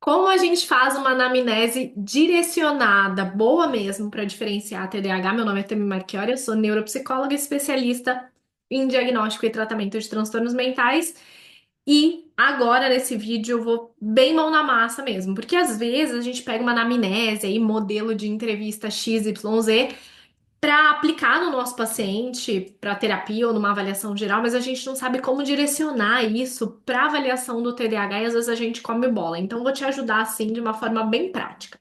Como a gente faz uma anamnese direcionada, boa mesmo, para diferenciar TDAH? Meu nome é Tami Marchiori, eu sou neuropsicóloga especialista em diagnóstico e tratamento de transtornos mentais. E agora, nesse vídeo, eu vou bem mão na massa mesmo, porque às vezes a gente pega uma anamnese aí, modelo de entrevista XYZ, para aplicar no nosso paciente, para terapia ou numa avaliação geral, mas a gente não sabe como direcionar isso para avaliação do TDAH e às vezes a gente come bola. Então, vou te ajudar assim de uma forma bem prática.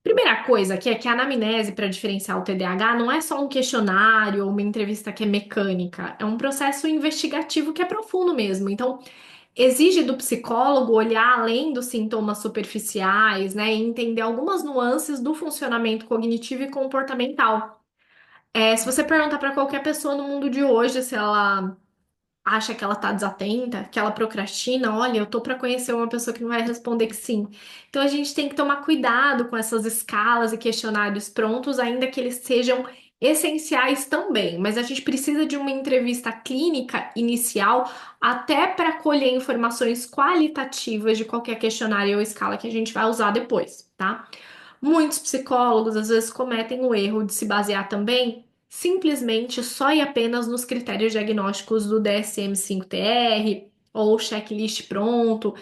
Primeira coisa aqui é que a anamnese para diferenciar o TDAH não é só um questionário ou uma entrevista que é mecânica, é um processo investigativo que é profundo mesmo. Então, exige do psicólogo olhar além dos sintomas superficiais, né, e entender algumas nuances do funcionamento cognitivo e comportamental. Se você perguntar para qualquer pessoa no mundo de hoje se ela acha que ela tá desatenta, que ela procrastina, olha, eu tô para conhecer uma pessoa que não vai responder que sim. Então a gente tem que tomar cuidado com essas escalas e questionários prontos, ainda que eles sejam essenciais também, mas a gente precisa de uma entrevista clínica inicial até para colher informações qualitativas de qualquer questionário ou escala que a gente vai usar depois, tá? Muitos psicólogos às vezes cometem o erro de se basear também simplesmente só e apenas nos critérios diagnósticos do DSM-5-TR ou checklist pronto.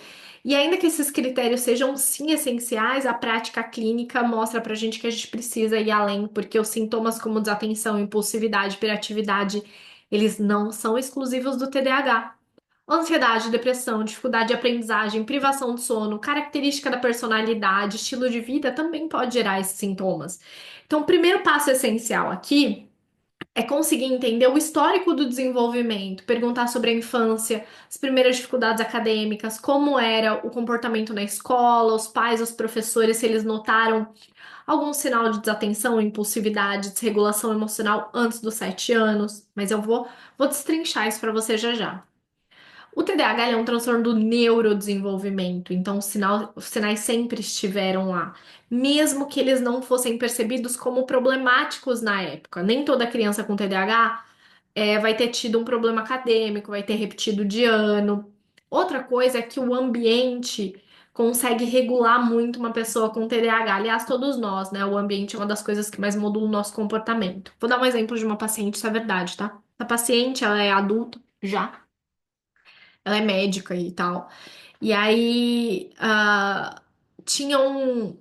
E ainda que esses critérios sejam sim essenciais, a prática clínica mostra pra gente que a gente precisa ir além, porque os sintomas como desatenção, impulsividade, hiperatividade, eles não são exclusivos do TDAH. Ansiedade, depressão, dificuldade de aprendizagem, privação de sono, característica da personalidade, estilo de vida também pode gerar esses sintomas. Então, o primeiro passo essencial aqui é conseguir entender o histórico do desenvolvimento, perguntar sobre a infância, as primeiras dificuldades acadêmicas, como era o comportamento na escola, os pais, os professores, se eles notaram algum sinal de desatenção, impulsividade, desregulação emocional antes dos 7 anos. Mas vou destrinchar isso para você já já. O TDAH ele é um transtorno do neurodesenvolvimento, então os sinais sempre estiveram lá, mesmo que eles não fossem percebidos como problemáticos na época. Nem toda criança com TDAH vai ter tido um problema acadêmico, vai ter repetido de ano. Outra coisa é que o ambiente consegue regular muito uma pessoa com TDAH. Aliás, todos nós, né? O ambiente é uma das coisas que mais modula o nosso comportamento. Vou dar um exemplo de uma paciente, isso é verdade, tá? A paciente, ela é adulta já. Ela é médica e tal. E aí, tinham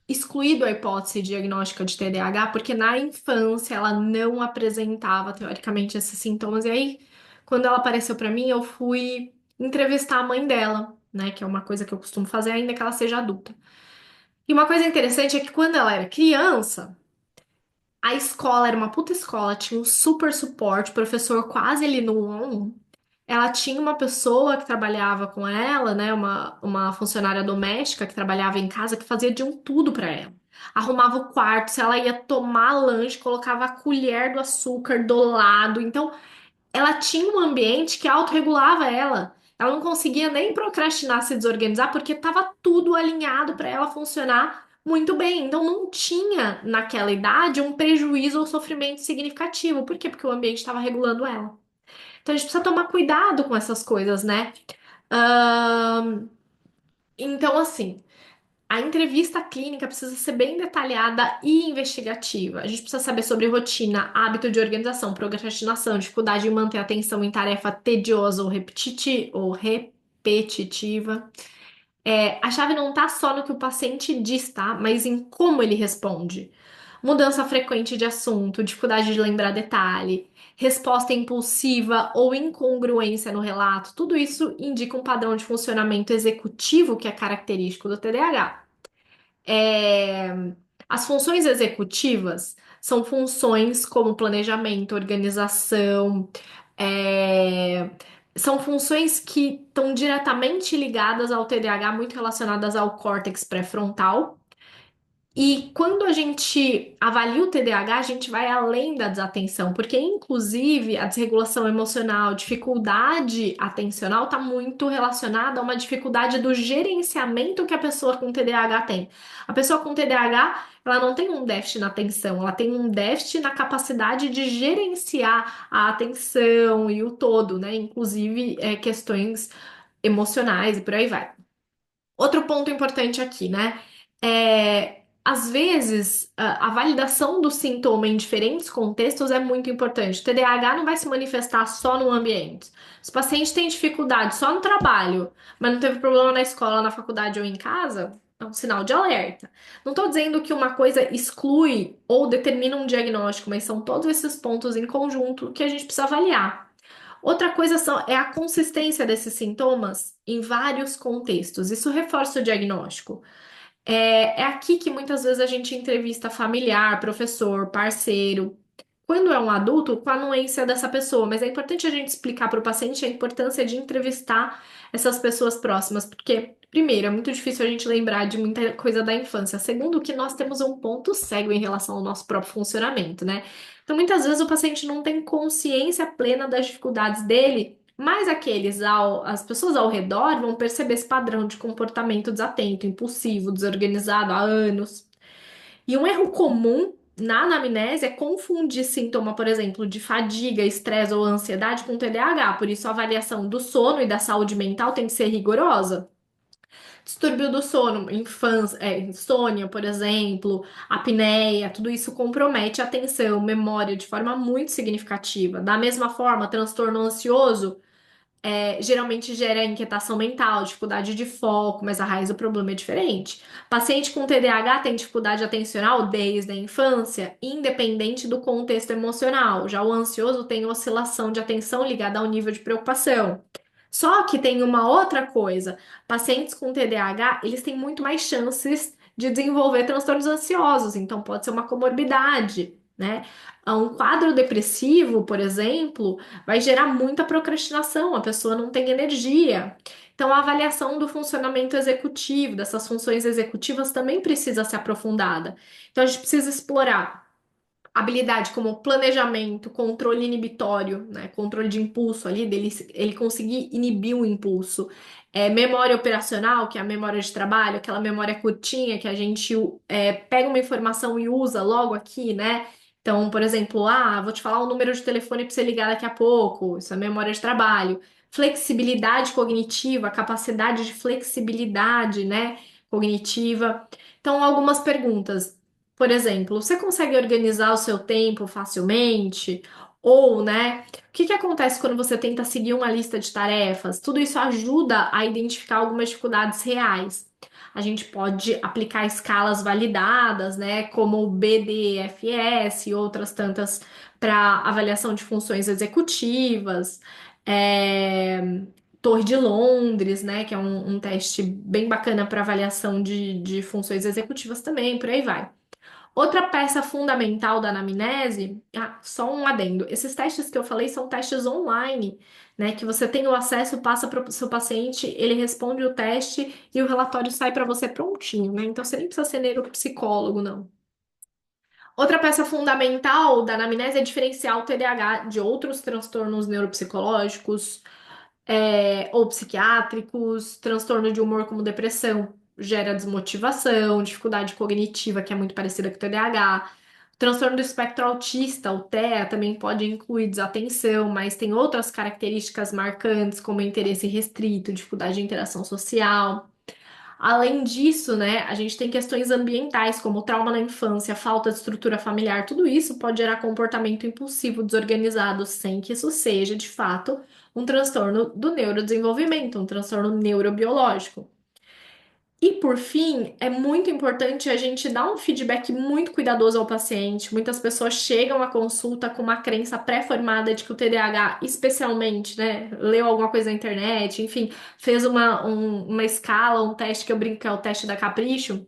excluído a hipótese diagnóstica de TDAH porque na infância ela não apresentava, teoricamente, esses sintomas. E aí, quando ela apareceu pra mim, eu fui entrevistar a mãe dela, né? Que é uma coisa que eu costumo fazer, ainda que ela seja adulta. E uma coisa interessante é que quando ela era criança, a escola era uma puta escola, tinha um super suporte, professor quase ali no on. Ela tinha uma pessoa que trabalhava com ela, né? Uma funcionária doméstica que trabalhava em casa que fazia de um tudo pra ela. Arrumava o quarto, se ela ia tomar lanche, colocava a colher do açúcar do lado. Então, ela tinha um ambiente que autorregulava ela. Ela não conseguia nem procrastinar, se desorganizar, porque estava tudo alinhado para ela funcionar muito bem. Então não tinha, naquela idade, um prejuízo ou sofrimento significativo. Por quê? Porque o ambiente estava regulando ela. Então a gente precisa tomar cuidado com essas coisas, né? Ahn, então, assim. A entrevista clínica precisa ser bem detalhada e investigativa. A gente precisa saber sobre rotina, hábito de organização, procrastinação, dificuldade em manter a atenção em tarefa tediosa ou repetitiva. A chave não está só no que o paciente diz, tá? Mas em como ele responde. Mudança frequente de assunto, dificuldade de lembrar detalhe, resposta impulsiva ou incongruência no relato, tudo isso indica um padrão de funcionamento executivo que é característico do TDAH. É, As funções executivas são funções como planejamento, organização, é, são funções que estão diretamente ligadas ao TDAH, muito relacionadas ao córtex pré-frontal. E quando a gente avalia o TDAH, a gente vai além da desatenção, porque inclusive a desregulação emocional, dificuldade atencional está muito relacionada a uma dificuldade do gerenciamento que a pessoa com TDAH tem. A pessoa com TDAH, ela não tem um déficit na atenção, ela tem um déficit na capacidade de gerenciar a atenção e o todo, né? Inclusive questões emocionais e por aí vai. Outro ponto importante aqui, né? Às vezes, a validação do sintoma em diferentes contextos é muito importante. O TDAH não vai se manifestar só no ambiente. Se o paciente tem dificuldade só no trabalho, mas não teve problema na escola, na faculdade ou em casa, é um sinal de alerta. Não estou dizendo que uma coisa exclui ou determina um diagnóstico, mas são todos esses pontos em conjunto que a gente precisa avaliar. Outra coisa é a consistência desses sintomas em vários contextos. Isso reforça o diagnóstico. É aqui que muitas vezes a gente entrevista familiar, professor, parceiro. Quando é um adulto, com a anuência dessa pessoa, mas é importante a gente explicar para o paciente a importância de entrevistar essas pessoas próximas, porque, primeiro, é muito difícil a gente lembrar de muita coisa da infância. Segundo, que nós temos um ponto cego em relação ao nosso próprio funcionamento, né? Então, muitas vezes o paciente não tem consciência plena das dificuldades dele, mas as pessoas ao redor vão perceber esse padrão de comportamento desatento, impulsivo, desorganizado há anos. E um erro comum na anamnese é confundir sintoma, por exemplo, de fadiga, estresse ou ansiedade com TDAH. Por isso, a avaliação do sono e da saúde mental tem que ser rigorosa. Distúrbio do sono, insônia, por exemplo, apneia, tudo isso compromete a atenção, memória de forma muito significativa. Da mesma forma, transtorno ansioso geralmente gera inquietação mental, dificuldade de foco, mas a raiz do problema é diferente. Paciente com TDAH tem dificuldade atencional desde a infância, independente do contexto emocional. Já o ansioso tem oscilação de atenção ligada ao nível de preocupação. Só que tem uma outra coisa: pacientes com TDAH, eles têm muito mais chances de desenvolver transtornos ansiosos, então pode ser uma comorbidade, né? Um quadro depressivo, por exemplo, vai gerar muita procrastinação, a pessoa não tem energia. Então, a avaliação do funcionamento executivo, dessas funções executivas, também precisa ser aprofundada. Então, a gente precisa explorar habilidade como planejamento, controle inibitório, né? Controle de impulso ali, ele conseguir inibir o impulso. Memória operacional, que é a memória de trabalho, aquela memória curtinha que a gente pega uma informação e usa logo aqui, né? Então, por exemplo, vou te falar o número de telefone para você ligar daqui a pouco, isso é memória de trabalho. Flexibilidade cognitiva, capacidade de flexibilidade, né? Cognitiva. Então, algumas perguntas. Por exemplo, você consegue organizar o seu tempo facilmente? Ou, né, o que que acontece quando você tenta seguir uma lista de tarefas? Tudo isso ajuda a identificar algumas dificuldades reais. A gente pode aplicar escalas validadas, né, como o BDFS e outras tantas para avaliação de funções executivas. É, Torre de Londres, né, que é um teste bem bacana para avaliação de funções executivas também, por aí vai. Outra peça fundamental da anamnese, só um adendo. Esses testes que eu falei são testes online, né? Que você tem o acesso, passa para o seu paciente, ele responde o teste e o relatório sai para você prontinho, né? Então você nem precisa ser neuropsicólogo, não. Outra peça fundamental da anamnese é diferenciar o TDAH de outros transtornos neuropsicológicos, ou psiquiátricos, transtorno de humor como depressão, gera desmotivação, dificuldade cognitiva, que é muito parecida com o TDAH. Transtorno do espectro autista, o TEA, também pode incluir desatenção, mas tem outras características marcantes, como interesse restrito, dificuldade de interação social. Além disso, né, a gente tem questões ambientais, como trauma na infância, falta de estrutura familiar, tudo isso pode gerar comportamento impulsivo, desorganizado, sem que isso seja, de fato, um transtorno do neurodesenvolvimento, um transtorno neurobiológico. E por fim, é muito importante a gente dar um feedback muito cuidadoso ao paciente. Muitas pessoas chegam à consulta com uma crença pré-formada de que o TDAH, especialmente, né, leu alguma coisa na internet, enfim, fez uma escala, um teste que eu brinco que é o teste da Capricho,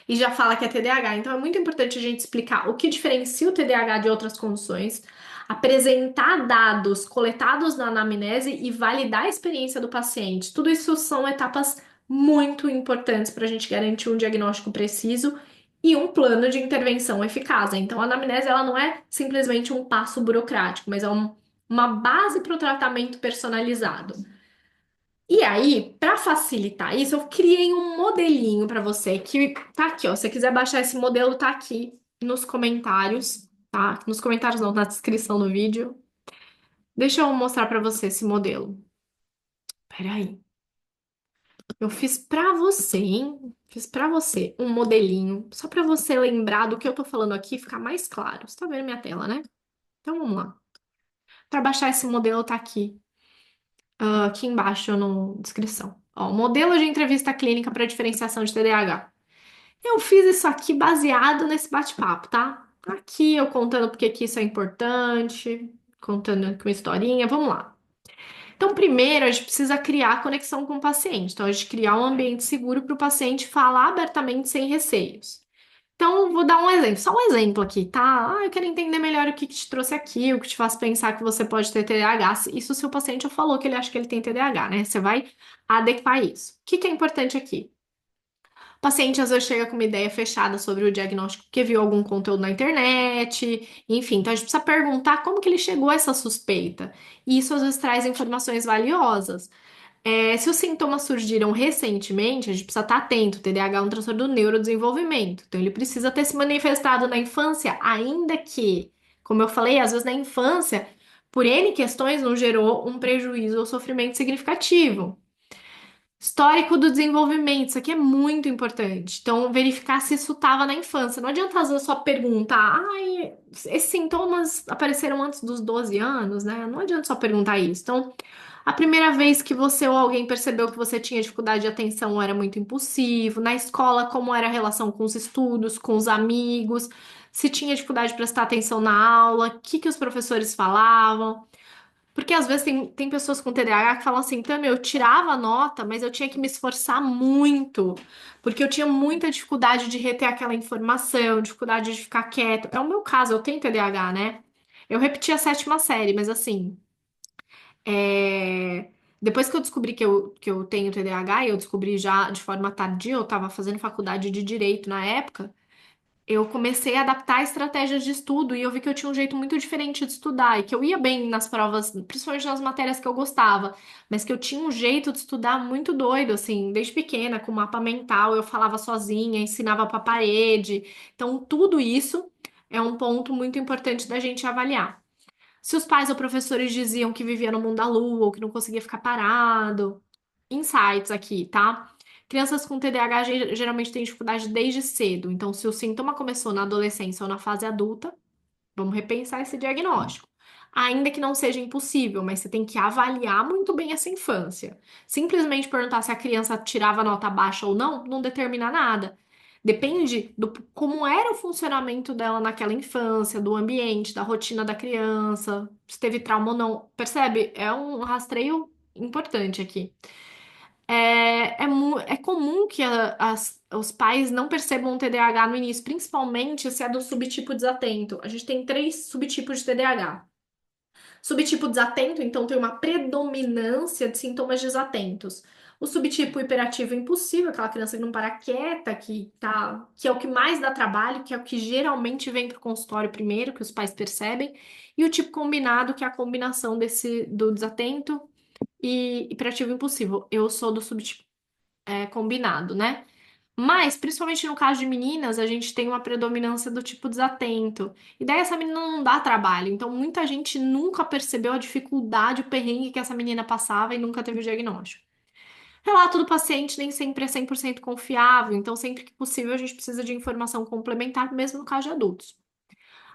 e já fala que é TDAH. Então é muito importante a gente explicar o que diferencia o TDAH de outras condições, apresentar dados coletados na anamnese e validar a experiência do paciente. Tudo isso são etapas muito importantes para a gente garantir um diagnóstico preciso e um plano de intervenção eficaz. Então, a anamnese ela não é simplesmente um passo burocrático, mas é uma base para o tratamento personalizado. E aí, para facilitar isso, eu criei um modelinho para você que tá aqui, ó. Se você quiser baixar esse modelo, tá aqui nos comentários, tá? Nos comentários não, na descrição do vídeo. Deixa eu mostrar para você esse modelo. Peraí. Eu fiz pra você, hein? Fiz pra você um modelinho, só pra você lembrar do que eu tô falando aqui e ficar mais claro. Você tá vendo minha tela, né? Então vamos lá. Para baixar esse modelo tá aqui, aqui embaixo na descrição. Ó, modelo de entrevista clínica para diferenciação de TDAH. Eu fiz isso aqui baseado nesse bate-papo, tá? Aqui eu contando porque que isso é importante, contando aqui uma historinha. Vamos lá. Então, primeiro, a gente precisa criar conexão com o paciente. Então, a gente criar um ambiente seguro para o paciente falar abertamente sem receios. Então, vou dar um exemplo, só um exemplo aqui, tá? Eu quero entender melhor o que que te trouxe aqui, o que te faz pensar que você pode ter TDAH. Isso se o paciente já falou que ele acha que ele tem TDAH, né? Você vai adequar isso. O que que é importante aqui? O paciente às vezes chega com uma ideia fechada sobre o diagnóstico porque viu algum conteúdo na internet, enfim, então a gente precisa perguntar como que ele chegou a essa suspeita. E isso às vezes traz informações valiosas. Se os sintomas surgiram recentemente, a gente precisa estar atento. O TDAH é um transtorno do neurodesenvolvimento. Então, ele precisa ter se manifestado na infância, ainda que, como eu falei, às vezes na infância, por N questões, não gerou um prejuízo ou sofrimento significativo. Histórico do desenvolvimento, isso aqui é muito importante. Então, verificar se isso estava na infância. Não adianta às vezes só perguntar, ai, esses sintomas apareceram antes dos 12 anos, né? Não adianta só perguntar isso. Então, a primeira vez que você ou alguém percebeu que você tinha dificuldade de atenção ou era muito impulsivo, na escola, como era a relação com os estudos, com os amigos, se tinha dificuldade de prestar atenção na aula, o que que os professores falavam. Porque às vezes tem pessoas com TDAH que falam assim, Tami, eu tirava a nota, mas eu tinha que me esforçar muito, porque eu tinha muita dificuldade de reter aquela informação, dificuldade de ficar quieta. É o meu caso, eu tenho TDAH, né? Eu repeti a sétima série, mas assim, depois que eu descobri que eu tenho TDAH, e eu descobri já de forma tardia, eu estava fazendo faculdade de Direito na época, eu comecei a adaptar estratégias de estudo e eu vi que eu tinha um jeito muito diferente de estudar e que eu ia bem nas provas, principalmente nas matérias que eu gostava, mas que eu tinha um jeito de estudar muito doido, assim, desde pequena, com mapa mental, eu falava sozinha, ensinava para parede. Então, tudo isso é um ponto muito importante da gente avaliar. Se os pais ou professores diziam que vivia no mundo da lua ou que não conseguia ficar parado, insights aqui, tá? Crianças com TDAH geralmente têm dificuldade desde cedo. Então, se o sintoma começou na adolescência ou na fase adulta, vamos repensar esse diagnóstico. Ainda que não seja impossível, mas você tem que avaliar muito bem essa infância. Simplesmente perguntar se a criança tirava nota baixa ou não determina nada. Depende do como era o funcionamento dela naquela infância, do ambiente, da rotina da criança, se teve trauma ou não. Percebe? É um rastreio importante aqui. É comum que os pais não percebam o TDAH no início, principalmente se é do subtipo desatento. A gente tem três subtipos de TDAH. Subtipo desatento, então, tem uma predominância de sintomas desatentos. O subtipo hiperativo impulsivo, aquela criança que não para quieta, que é o que mais dá trabalho, que é o que geralmente vem para o consultório primeiro, que os pais percebem. E o tipo combinado, que é a combinação do desatento e hiperativo impulsivo. Eu sou do subtipo combinado, né? Mas, principalmente no caso de meninas, a gente tem uma predominância do tipo desatento. E daí essa menina não dá trabalho. Então, muita gente nunca percebeu a dificuldade, o perrengue que essa menina passava e nunca teve o diagnóstico. Relato do paciente nem sempre é 100% confiável. Então, sempre que possível, a gente precisa de informação complementar, mesmo no caso de adultos.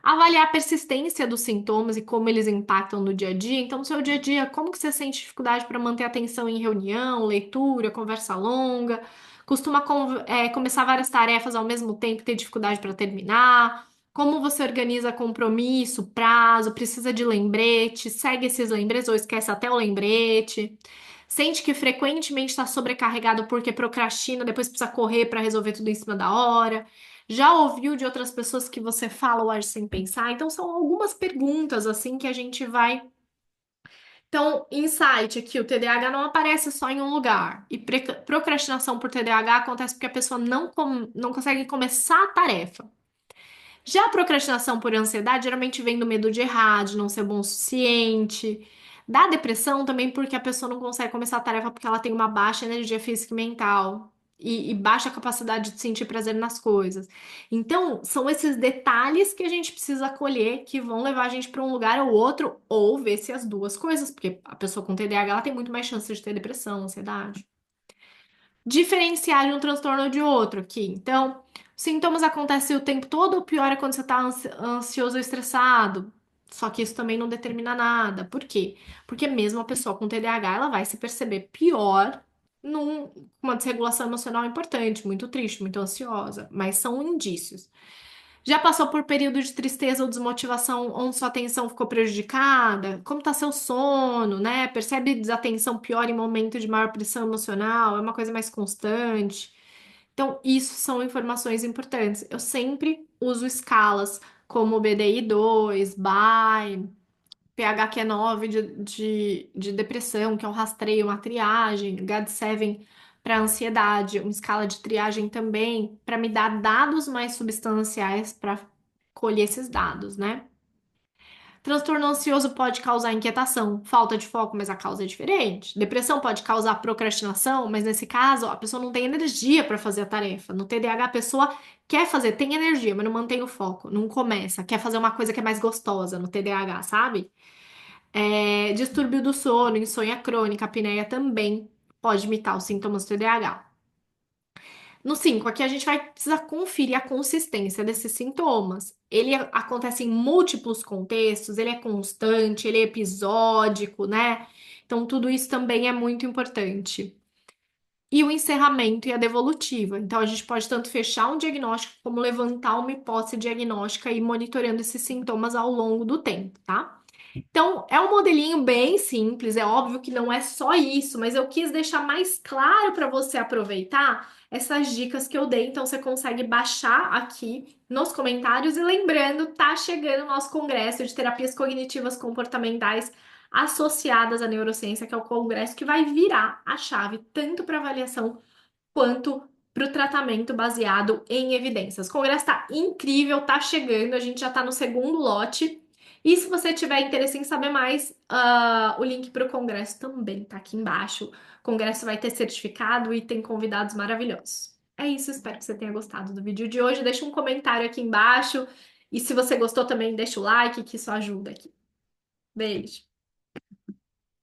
Avaliar a persistência dos sintomas e como eles impactam no dia a dia. Então, no seu dia a dia, como que você sente dificuldade para manter a atenção em reunião, leitura, conversa longa? Costuma começar várias tarefas ao mesmo tempo e ter dificuldade para terminar? Como você organiza compromisso, prazo, precisa de lembrete, segue esses lembretes ou esquece até o lembrete? Sente que frequentemente está sobrecarregado porque procrastina, depois precisa correr para resolver tudo em cima da hora? Já ouviu de outras pessoas que você fala ou age sem pensar? Então, são algumas perguntas assim que a gente vai. Então, insight aqui: o TDAH não aparece só em um lugar. E procrastinação por TDAH acontece porque a pessoa não consegue começar a tarefa. Já a procrastinação por ansiedade geralmente vem do medo de errar, de não ser bom o suficiente. Da depressão também porque a pessoa não consegue começar a tarefa porque ela tem uma baixa energia física e mental e baixa capacidade de sentir prazer nas coisas. Então, são esses detalhes que a gente precisa acolher que vão levar a gente para um lugar ou outro ou ver se as duas coisas, porque a pessoa com TDAH ela tem muito mais chance de ter depressão, ansiedade. diferenciar de um transtorno de outro aqui. Então, sintomas acontecem o tempo todo, o pior é quando você tá ansioso ou estressado. Só que isso também não determina nada. Por quê? Porque mesmo a pessoa com TDAH, ela vai se perceber pior numa desregulação emocional importante, muito triste, muito ansiosa, mas são indícios. Já passou por período de tristeza ou desmotivação onde sua atenção ficou prejudicada? Como tá seu sono, né? Percebe desatenção pior em momento de maior pressão emocional? É uma coisa mais constante? Então, isso são informações importantes. Eu sempre uso escalas como o BDI-2, BAI, PHQ-9 de depressão, que é um rastreio, uma triagem, GAD-7 para ansiedade, uma escala de triagem também, para me dar dados mais substanciais para colher esses dados, né? Transtorno ansioso pode causar inquietação, falta de foco, mas a causa é diferente. Depressão pode causar procrastinação, mas nesse caso a pessoa não tem energia para fazer a tarefa. No TDAH a pessoa quer fazer, tem energia, mas não mantém o foco, não começa, quer fazer uma coisa que é mais gostosa no TDAH, sabe? Distúrbio do sono, insônia crônica, apneia também pode imitar os sintomas do TDAH. No 5, aqui a gente vai precisar conferir a consistência desses sintomas. Ele acontece em múltiplos contextos, ele é constante, ele é episódico, né? Então, tudo isso também é muito importante. E o encerramento e a devolutiva. Então, a gente pode tanto fechar um diagnóstico como levantar uma hipótese diagnóstica e ir monitorando esses sintomas ao longo do tempo, tá? Então, é um modelinho bem simples, é óbvio que não é só isso, mas eu quis deixar mais claro para você aproveitar essas dicas que eu dei, então você consegue baixar aqui nos comentários e lembrando, tá chegando o nosso congresso de terapias cognitivas comportamentais associadas à neurociência, que é o congresso que vai virar a chave tanto para avaliação quanto para o tratamento baseado em evidências. O congresso está incrível, tá chegando, a gente já está no segundo lote. E se você tiver interesse em saber mais, o link para o congresso também tá aqui embaixo. O congresso vai ter certificado e tem convidados maravilhosos. É isso, espero que você tenha gostado do vídeo de hoje. Deixa um comentário aqui embaixo. E se você gostou também, deixa o like, que isso ajuda aqui. Beijo!